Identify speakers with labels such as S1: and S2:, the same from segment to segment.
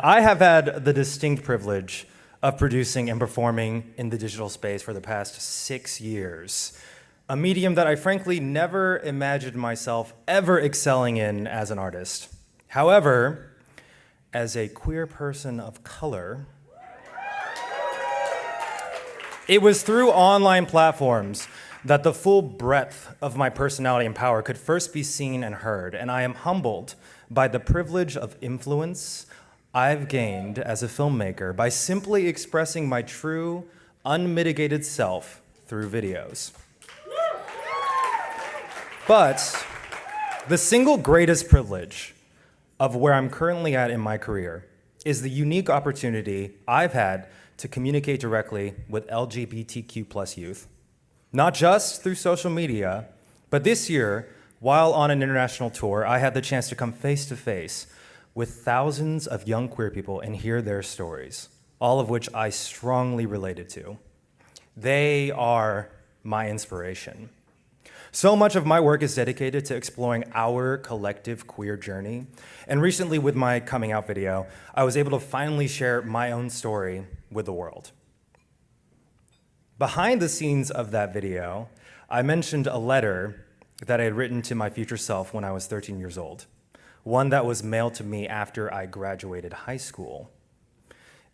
S1: I have had the distinct privilege of producing and performing in the digital space for the past 6 years, a medium that I frankly never imagined myself ever excelling in as an artist. However, as a queer person of color, it was through online platforms that the full breadth of my personality and power could first be seen and heard, and I am humbled by the privilege of influence I've gained as a filmmaker by simply expressing my true, unmitigated self through videos. But the single greatest privilege of where I'm currently at in my career is the unique opportunity I've had to communicate directly with LGBTQ+ youth, not just through social media, but this year, while on an international tour, I had the chance to come face to face with thousands of young queer people and hear their stories, all of which I strongly related to. They are my inspiration. So much of my work is dedicated to exploring our collective queer journey, and recently with my coming out video, I was able to finally share my own story with the world. Behind the scenes of that video, I mentioned a letter that I had written to my future self when I was 13 years old, one that was mailed to me after I graduated high school.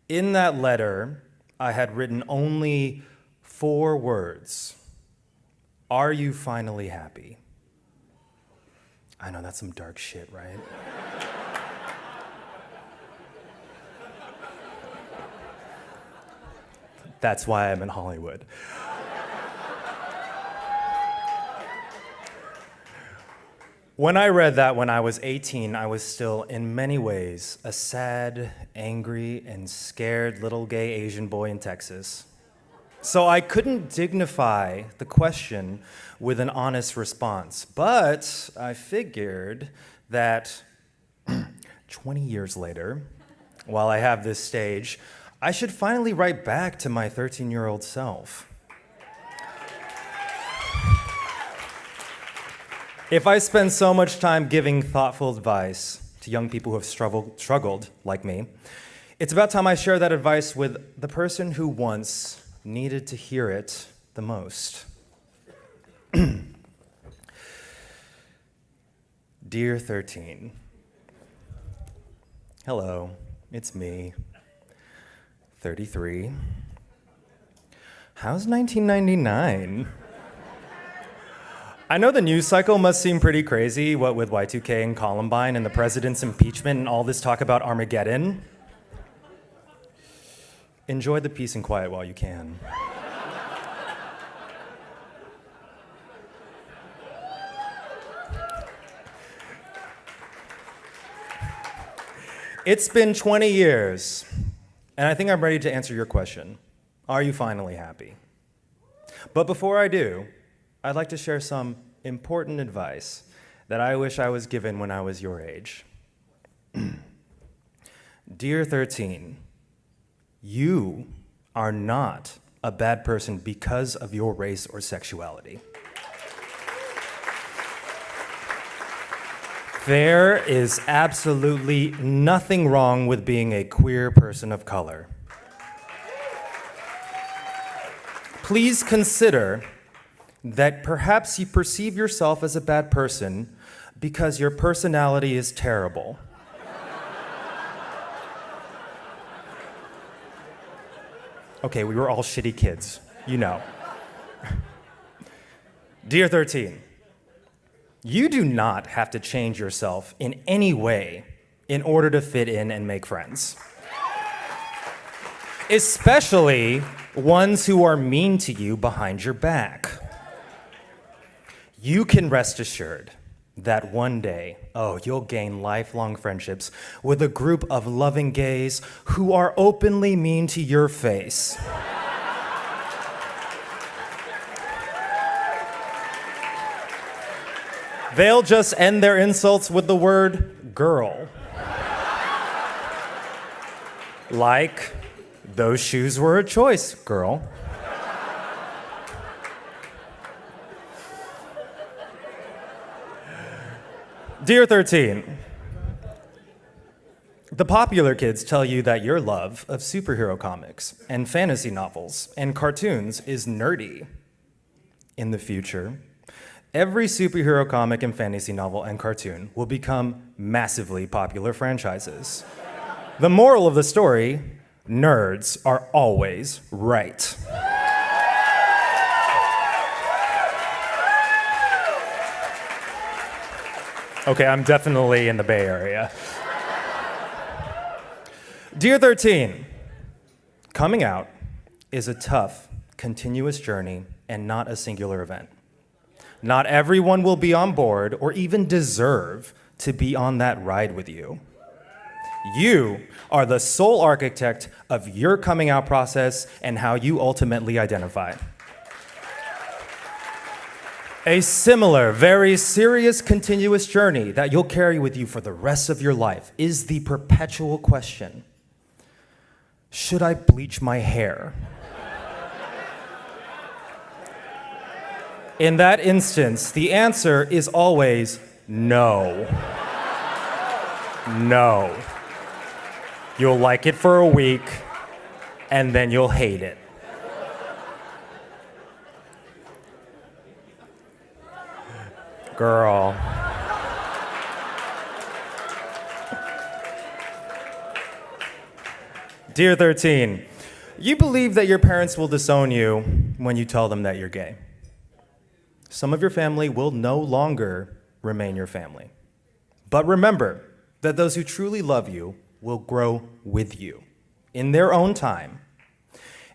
S1: In that letter, I had written only 4 words: "Are you finally happy?" I know that's some dark shit, right? That's why I'm in Hollywood. When I read that when I was 18, I was still, in many ways, a sad, angry, and scared little gay Asian boy in Texas. So I couldn't dignify the question with an honest response, but I figured that 20 years later, while I have this stage, I should finally write back to my 13-year-old self. If I spend so much time giving thoughtful advice to young people who have struggled like me, it's about time I share that advice with the person who once needed to hear it the most. Dear 13, hello, it's me, 33. How's 1999? I know the news cycle must seem pretty crazy, what with Y2K and Columbine and the president's impeachment and all this talk about Armageddon. Enjoy the peace and quiet while you can. It's been 20 years, and I think I'm ready to answer your question. Are you finally happy? But before I do, I'd like to share some important advice that I wish I was given when I was your age. Dear 13, you are not a bad person because of your race or sexuality. There is absolutely nothing wrong with being a queer person of color. Please consider that perhaps you perceive yourself as a bad person because your personality is terrible. Okay, we were all shitty kids, you know. Dear 13, you do not have to change yourself in any way in order to fit in and make friends. Especially ones who are mean to you behind your back. You can rest assured that one day, you'll gain lifelong friendships with a group of loving gays who are openly mean to your face. They'll just end their insults with the word girl. Like, those shoes were a choice, girl. Dear 13, The popular kids tell you that your love of superhero comics and fantasy novels and cartoons is nerdy. In the future, every superhero comic and fantasy novel and cartoon will become massively popular franchises. The moral of the story, nerds are always right. Okay, I'm definitely in the Bay Area. Dear 13, coming out is a tough, continuous journey and not a singular event. Not everyone will be on board or even deserve to be on that ride with you. You are the sole architect of your coming out process and how you ultimately identify. A similar, very serious, continuous journey that you'll carry with you for the rest of your life is the perpetual question: should I bleach my hair? In that instance, the answer is always no. No. You'll like it for a week, and then you'll hate it. Girl. Dear 13, you believe that your parents will disown you when you tell them that you're gay. Some of your family will no longer remain your family. But remember that those who truly love you will grow with you in their own time.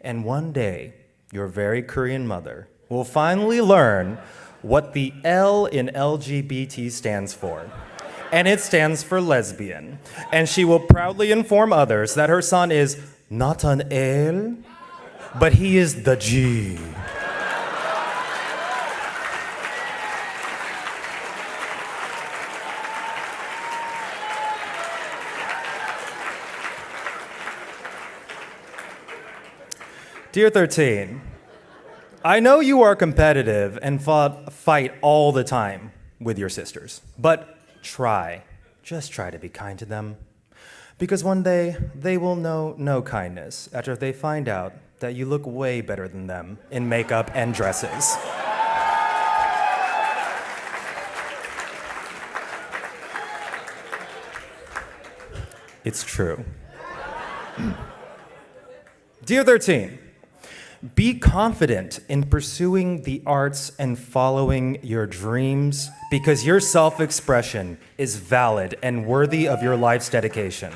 S1: And one day, your very Korean mother will finally learn what the L in LGBT stands for. And it stands for lesbian. And she will proudly inform others that her son is not an L, but he is the G. Dear 13, I know you are competitive and fight all the time with your sisters, but just try to be kind to them. Because one day, they will know no kindness after they find out that you look way better than them in makeup and dresses. It's true. Dear 13, be confident in pursuing the arts and following your dreams because your self-expression is valid and worthy of your life's dedication.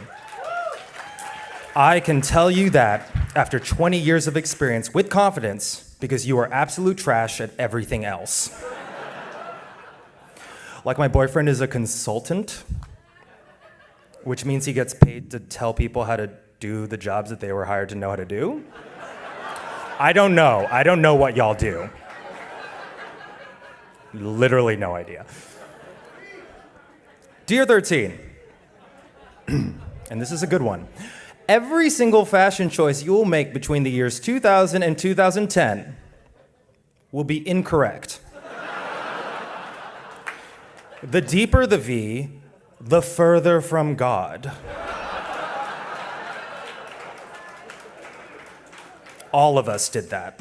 S1: I can tell you that after 20 years of experience with confidence because you are absolute trash at everything else. Like my boyfriend is a consultant, which means he gets paid to tell people how to do the jobs that they were hired to know how to do. I don't know what y'all do. Literally no idea. Dear 13, and this is a good one. Every single fashion choice you will make between the years 2000 and 2010 will be incorrect. The deeper the V, the further from God. All of us did that.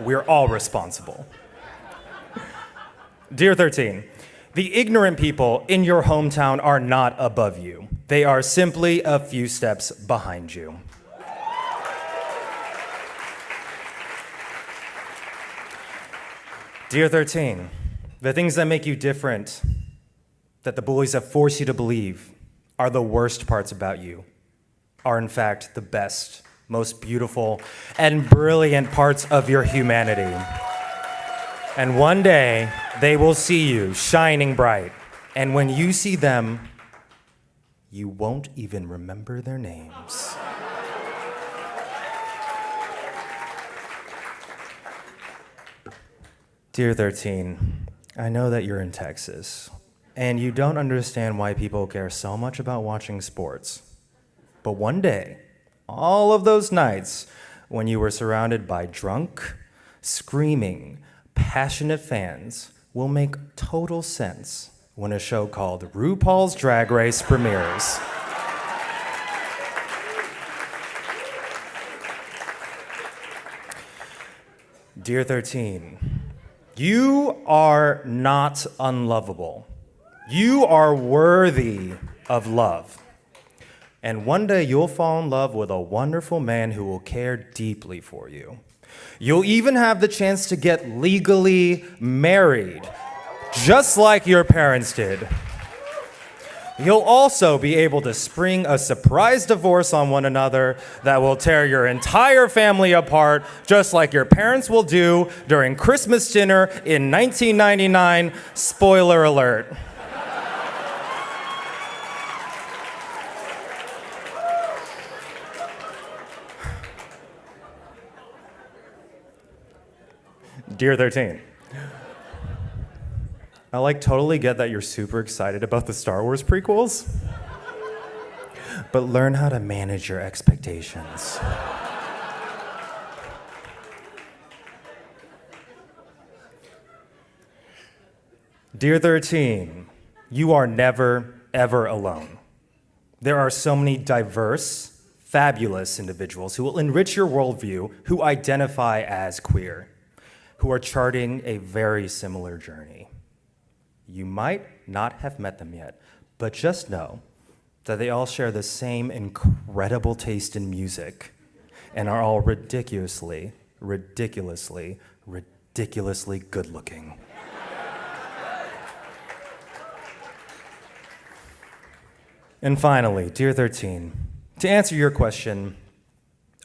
S1: We're all responsible. Dear 13, the ignorant people in your hometown are not above you. They are simply a few steps behind you. Dear 13, the things that make you different, that the bullies have forced you to believe, are the worst parts about you, are in fact the best, most beautiful, and brilliant parts of your humanity. And one day, they will see you shining bright. And when you see them, you won't even remember their names. Dear 13, I know that you're in Texas, and you don't understand why people care so much about watching sports. But one day, all of those nights when you were surrounded by drunk, screaming, passionate fans will make total sense when a show called RuPaul's Drag Race premieres. Dear 13, you are not unlovable. You are worthy of love. And one day you'll fall in love with a wonderful man who will care deeply for you. You'll even have the chance to get legally married, just like your parents did. You'll also be able to spring a surprise divorce on one another that will tear your entire family apart, just like your parents will do during Christmas dinner in 1999. Spoiler alert. Dear 13, I totally get that you're super excited about the Star Wars prequels, but learn how to manage your expectations. Dear 13, you are never, ever alone. There are so many diverse, fabulous individuals who will enrich your worldview, who identify as queer, who are charting a very similar journey. You might not have met them yet, but just know that they all share the same incredible taste in music and are all ridiculously good looking. And finally, dear 13, to answer your question,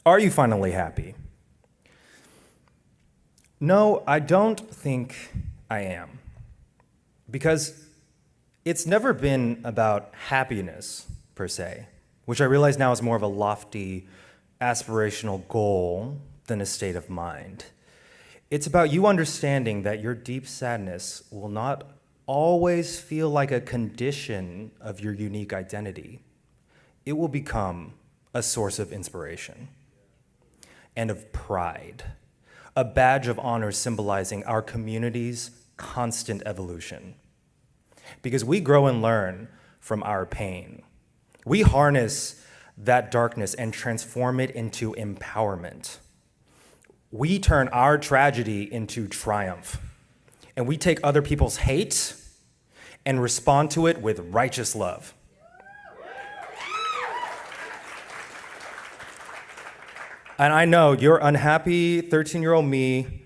S1: are you finally happy? No, I don't think I am. Because it's never been about happiness, per se, which I realize now is more of a lofty, aspirational goal than a state of mind. It's about you understanding that your deep sadness will not always feel like a condition of your unique identity. It will become a source of inspiration and of pride, a badge of honor symbolizing our community's constant evolution. Because we grow and learn from our pain. We harness that darkness and transform it into empowerment. We turn our tragedy into triumph. And we take other people's hate and respond to it with righteous love. And I know you're unhappy 13-year-old me,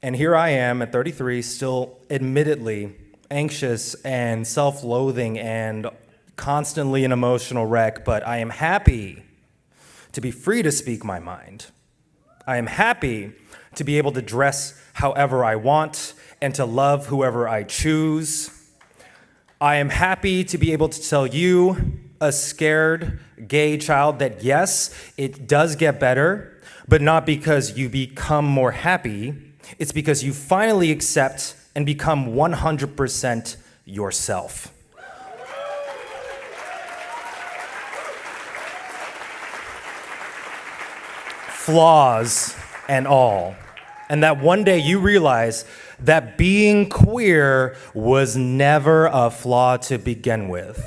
S1: and here I am at 33, still admittedly anxious and self-loathing and constantly an emotional wreck, but I am happy to be free to speak my mind. I am happy to be able to dress however I want and to love whoever I choose. I am happy to be able to tell you, a scared gay child, that yes, it does get better, but not because you become more happy. It's because you finally accept and become 100% yourself. Flaws and all. And that one day you realize that being queer was never a flaw to begin with.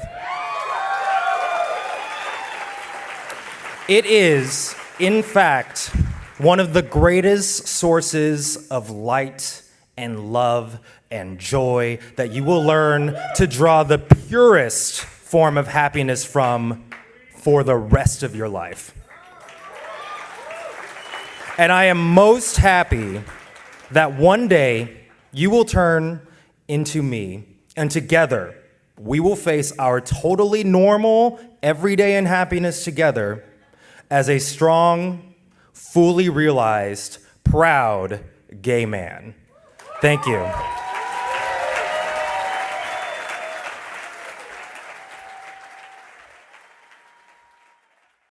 S1: It is, in fact, one of the greatest sources of light and love and joy that you will learn to draw the purest form of happiness from for the rest of your life. And I am most happy that one day you will turn into me, and together we will face our totally normal, everyday unhappiness together as a strong, fully realized, proud gay man. Thank you.